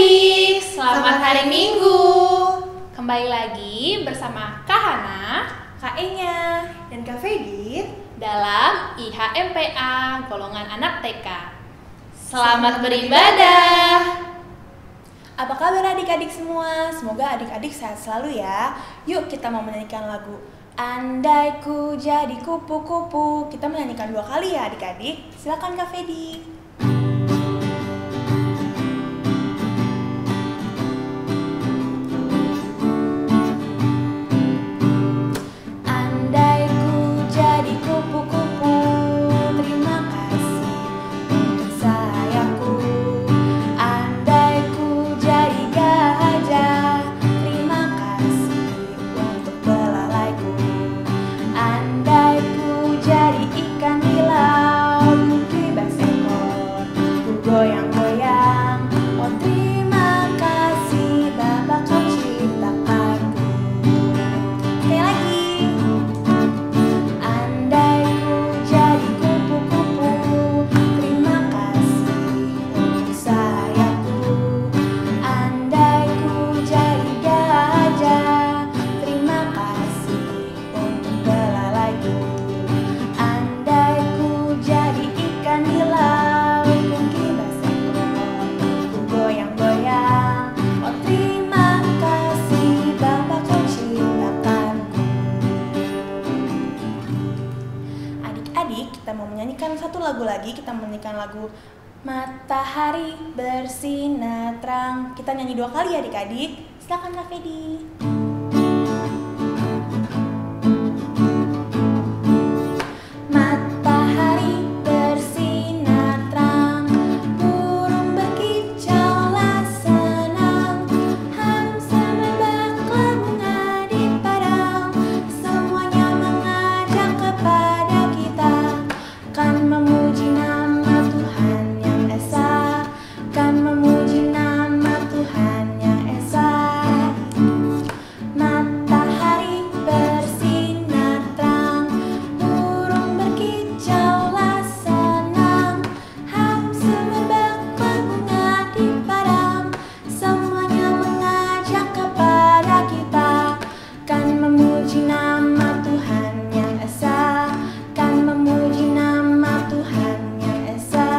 adik-adik, selamat hari Minggu. Kembali lagi bersama Kak Hana, Kak Enya, dan Kak Fedi dalam IHMPA golongan anak TK. Selamat beribadah. Apa kabar adik-adik semua? Semoga adik-adik sehat selalu ya. Yuk kita mau menyanyikan lagu Andai Ku Jadi Kupu-Kupu. Kita menyanyikan 2 kali ya adik-adik. Silakan Kak Fedi. Andai ku jadi kupu-kupu, terima kasih untuk sayapku. Andai ku jadi gajah, terima kasih untuk belalaiku. Andai ku jadi ikan di laut, ku bersekor, ku goyang-goyang. Oh terima kasih Bapa kau ciptakanku. Sekali lagi. Andai ku jadi kupu-kupu, terima kasih untuk sayapku. Andai ku jadi gajah, terima kasih untuk belalaiku. Andai ku jadi ikan di laut, ku bersekor, ku goyang-goyang. Oh terima kasih Bapa kau ciptakanku. Adik-adik, kita mau menyanyikan satu lagu lagi. Kita menyanyikan lagu Matahari Bersinar Terang. Kita nyanyi 2 kali ya adik-adik. Silakan Kak Fedi. Matahari bersinar terang, burung berkicaulah senang, hamsa berbaklah bunga di padang, semuanya mengajak kepada kita, kan memuji nama Tuhan yang esa, kan memuji nama Tuhan yang esa. Matahari bersinar terang, burung berkicaulah senang, hamsa berbaklah bunga di padang, semuanya mengajak kepada kita, kan memuji nama Tuhan yang esa, kan memuji nama Tuhan yang esa.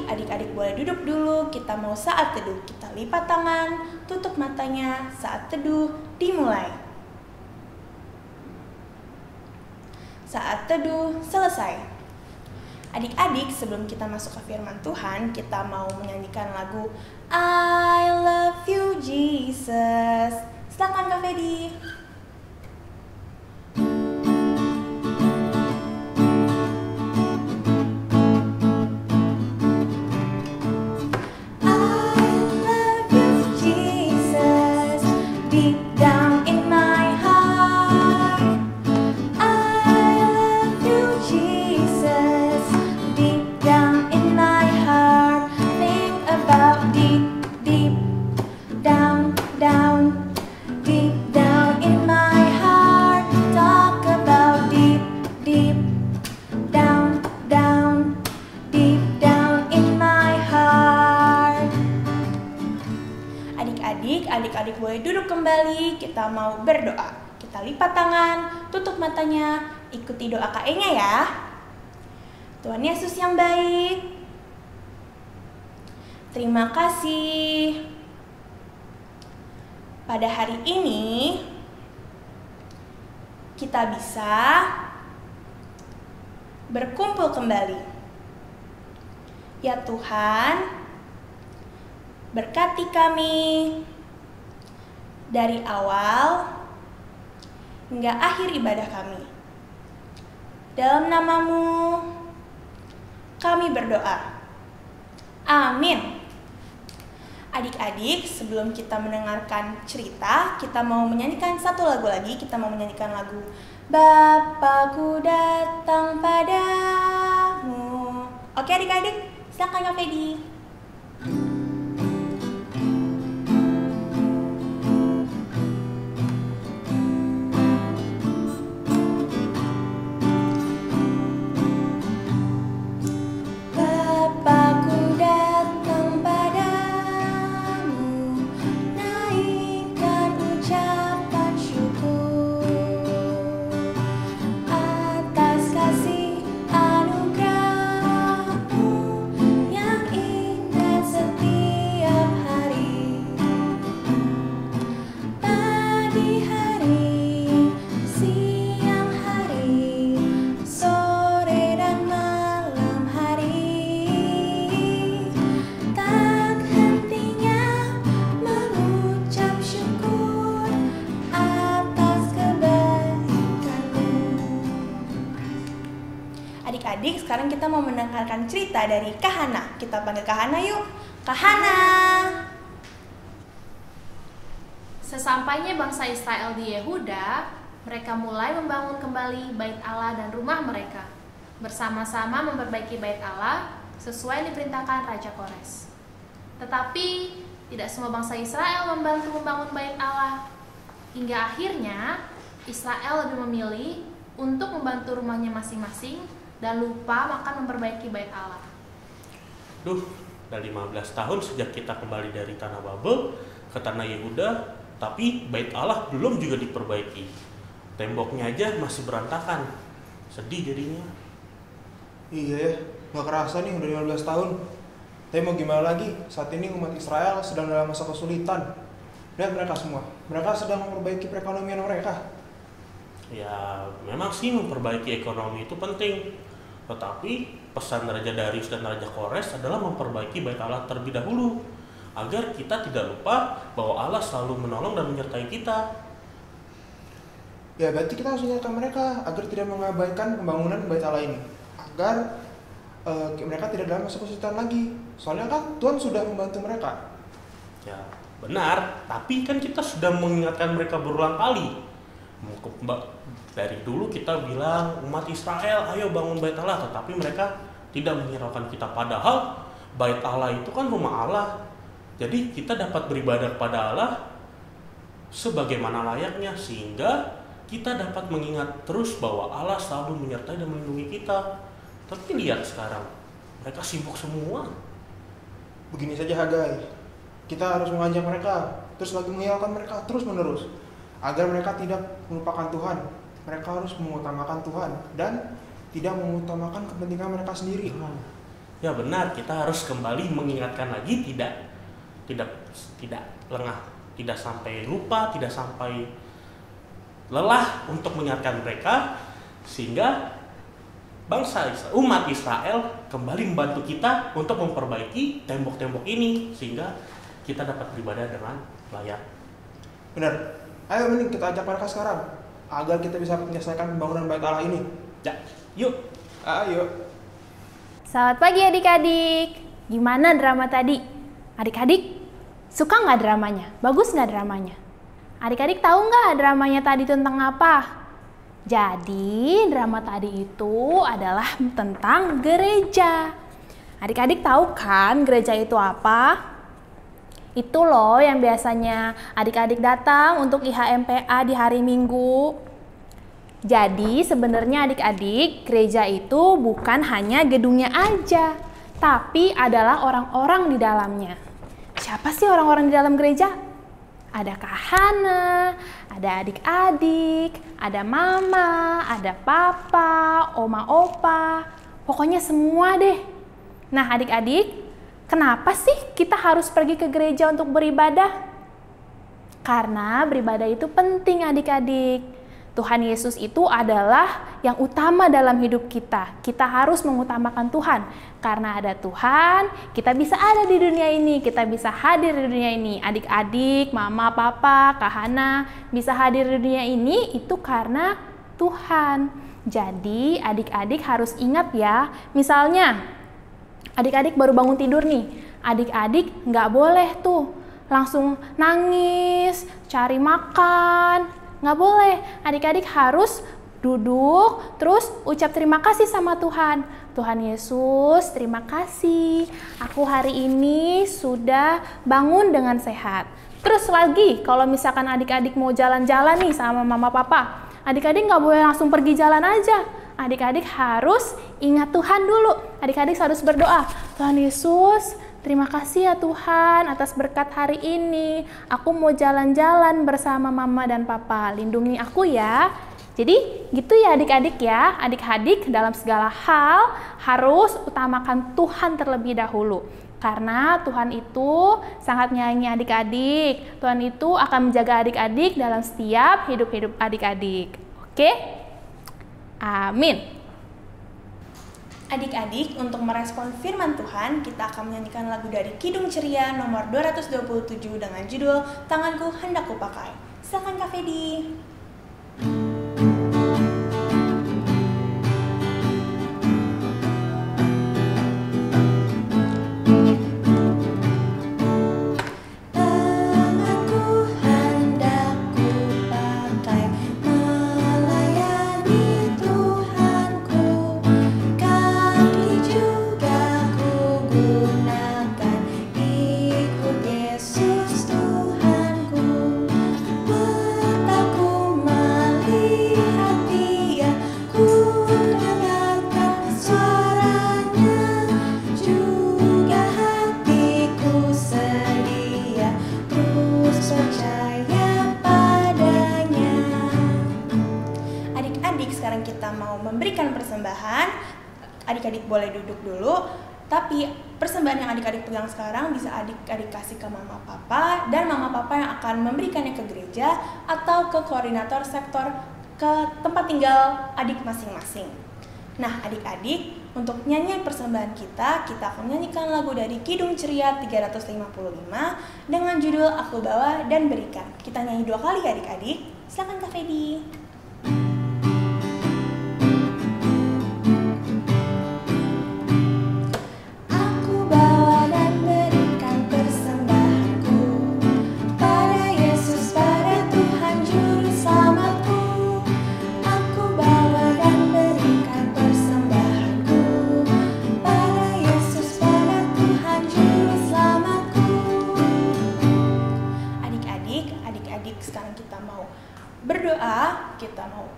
Adik-adik boleh duduk dulu. Kita mau saat teduh. Kita lipat tangan, tutup matanya. Saat teduh dimulai. Saat teduh selesai. Adik-adik, sebelum kita masuk ke firman Tuhan, kita mau menyanyikan lagu I Love You Jesus. Silakan Kak Fedi. I love you, Jesus, deep down in my heart. I love you, Jesus, deep down in my heart. Think about deep down, deep down in my heart. Talk about deep down, deep down in my heart. Adik-adik boleh duduk kembali. Kita mau berdoa. Kita lipat tangan, tutup matanya, ikuti doa Kak Enya ya. Tuhan Yesus yang baik, terima kasih. Pada hari ini kita bisa berkumpul kembali. Ya Tuhan, berkati kami dari awal hingga akhir ibadah kami. Dalam nama-Mu kami berdoa. Amin. Adik-adik, sebelum kita mendengarkan cerita, kita mau menyanyikan satu lagu lagi. Kita mau menyanyikan lagu Bapakku datang padamu. Oke adik-adik, silakan Kak Fedi. Bapakku datang padamu. adik-adik, sekarang kita mau mendengarkan cerita dari Kak Hana. Kita panggil Kak Hana yuk. Kak Hana. Sesampainya bangsa Israel di Yehuda, mereka mulai membangun kembali bait Allah dan rumah mereka, bersama-sama memperbaiki bait Allah sesuai diperintahkan Raja Kores. Tetapi tidak semua bangsa Israel membantu membangun bait Allah. Hingga akhirnya Israel lebih memilih untuk membantu rumahnya masing-masing dan lupa makan memperbaiki bait Allah. Udah 15 tahun sejak kita kembali dari tanah Babel ke tanah Yehuda, tapi bait Allah belum juga diperbaiki. Temboknya aja masih berantakan. Sedih jadinya. Iya ya, gak kerasa nih udah 15 tahun. Tapi mau gimana lagi, saat ini umat Israel sedang dalam masa kesulitan. Lihat mereka semua, mereka sedang memperbaiki perekonomian mereka. Ya, memang sih memperbaiki ekonomi itu penting. Tetapi pesan Raja Darius dan Raja Kores adalah memperbaiki bait Allah terlebih dahulu, agar kita tidak lupa bahwa Allah selalu menolong dan menyertai kita. Ya berarti kita harus ingatkan mereka agar tidak mengabaikan pembangunan bait Allah ini, agar mereka tidak dalam masa kesulitan lagi. Soalnya kan Tuhan sudah membantu mereka. Ya, benar. Tapi kan kita sudah mengingatkan mereka berulang kali. Dari dulu kita bilang umat Israel, ayo bangun bait Allah, tetapi mereka tidak menghiraukan kita. Padahal bait Allah itu kan rumah Allah. Jadi kita dapat beribadah kepada Allah sebagaimana layaknya, sehingga kita dapat mengingat terus bahwa Allah selalu menyertai dan melindungi kita. Tapi lihat sekarang, mereka sibuk semua. Begini saja Hagai, kita harus mengajak mereka, terus lagi menghiraukan mereka terus-menerus, agar mereka tidak melupakan Tuhan. Mereka harus mengutamakan Tuhan dan tidak mengutamakan kepentingan mereka sendiri. Ya benar, kita harus kembali mengingatkan lagi, tidak lengah, tidak sampai lupa, tidak sampai lelah untuk mengingatkan mereka, sehingga umat Israel kembali membantu kita untuk memperbaiki tembok-tembok ini, sehingga kita dapat beribadah dengan layak. Benar. Ayo mending kita ajak mereka sekarang, agar kita bisa menyelesaikan pembangunan bait Allah ini. Ya, yuk. Ayo. Selamat pagi adik-adik. Gimana drama tadi? Adik-adik, suka nggak dramanya? Bagus nggak dramanya? Adik-adik tahu nggak dramanya tadi tentang apa? Jadi, drama tadi itu adalah tentang gereja. Adik-adik tahu kan gereja itu apa? Itu loh yang biasanya adik-adik datang untuk IHMPA di hari Minggu. Jadi, sebenarnya adik-adik, gereja itu bukan hanya gedungnya aja, tapi adalah orang-orang di dalamnya. Siapa sih orang-orang di dalam gereja? Ada Kak Hana, ada adik-adik, ada mama, ada papa, oma, opa, pokoknya semua deh. Nah adik-adik, kenapa sih kita harus pergi ke gereja untuk beribadah? Karena beribadah itu penting adik-adik. Tuhan Yesus itu adalah yang utama dalam hidup kita. Kita harus mengutamakan Tuhan. Karena ada Tuhan, kita bisa ada di dunia ini. Kita bisa hadir di dunia ini. Adik-adik, mama, papa, Kak Hana bisa hadir di dunia ini itu karena Tuhan. Jadi adik-adik harus ingat ya. Misalnya, adik-adik baru bangun tidur nih. Adik-adik nggak boleh tuh langsung nangis, cari makan. Nggak boleh, adik-adik harus duduk, terus ucap terima kasih sama Tuhan. Tuhan Yesus, terima kasih. Aku hari ini sudah bangun dengan sehat. Terus lagi, kalau misalkan adik-adik mau jalan-jalan nih sama mama papa, adik-adik nggak boleh langsung pergi jalan aja. Adik-adik harus ingat Tuhan dulu. Adik-adik harus berdoa, Tuhan Yesus, terima kasih ya Tuhan atas berkat hari ini. Aku mau jalan-jalan bersama mama dan papa. Lindungi aku ya. Jadi gitu ya adik-adik ya. Adik-adik dalam segala hal harus utamakan Tuhan terlebih dahulu. Karena Tuhan itu sangat menyayangi adik-adik. Tuhan itu akan menjaga adik-adik dalam setiap hidup-hidup adik-adik. Oke? Amin. Adik-adik, untuk merespon firman Tuhan, kita akan menyanyikan lagu dari Kidung Ceria nomor 227 dengan judul Tanganku Hendak Kupakai. Silakan Kak Fedi. memberikan persembahan, adik-adik boleh duduk dulu. Tapi persembahan yang adik-adik pegang sekarang bisa adik-adik kasih ke mama papa, dan mama papa yang akan memberikannya ke gereja atau ke koordinator sektor ke tempat tinggal adik masing-masing. Nah, adik-adik, untuk nyanyian persembahan kita akan menyanyikan lagu dari Kidung Ceria 355 dengan judul Aku Bawa dan Berikan. Kita nyanyi 2 kali ya adik-adik. Silakan Kak Fedi. Berdoa, kita mau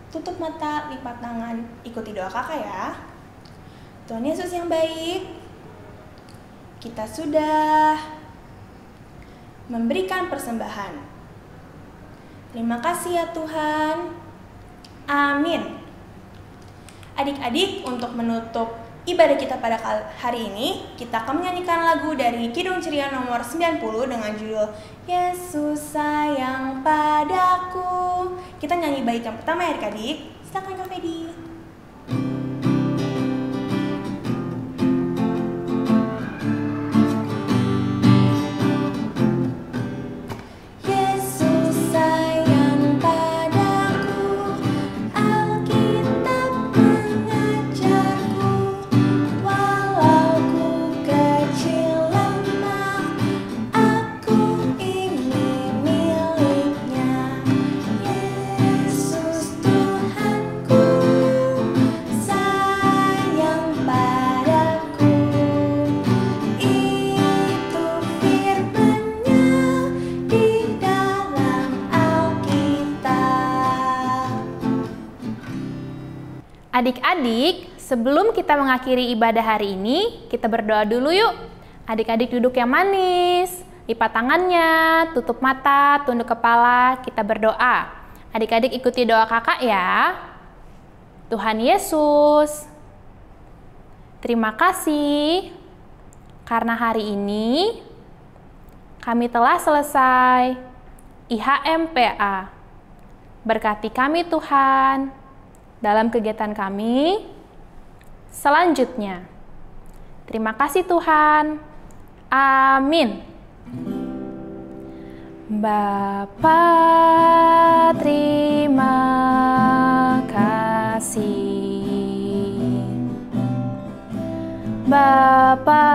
tutup mata, lipat tangan, ikuti doa kakak ya. Tuhan Yesus yang baik, kita sudah memberikan persembahan. Terima kasih ya Tuhan. Amin. Adik-adik, untuk menutup ibadah kita pada hari ini, kita akan menyanyikan lagu dari Kidung Ceria nomor 90 dengan judul Yesus sayang padaku. Kita nyanyi bait yang pertama ya adik-adik. Silakan Kak Fedi. Adik-adik, sebelum kita mengakhiri ibadah hari ini, kita berdoa dulu yuk. Adik-adik duduk yang manis, lipat tangannya, tutup mata, tunduk kepala, kita berdoa. Adik-adik ikuti doa kakak ya. Tuhan Yesus, terima kasih karena hari ini kami telah selesai IHMPA. Berkati kami Tuhan dalam kegiatan kami selanjutnya. Terima kasih Tuhan. Amin. Bapa, terima kasih. Bapa,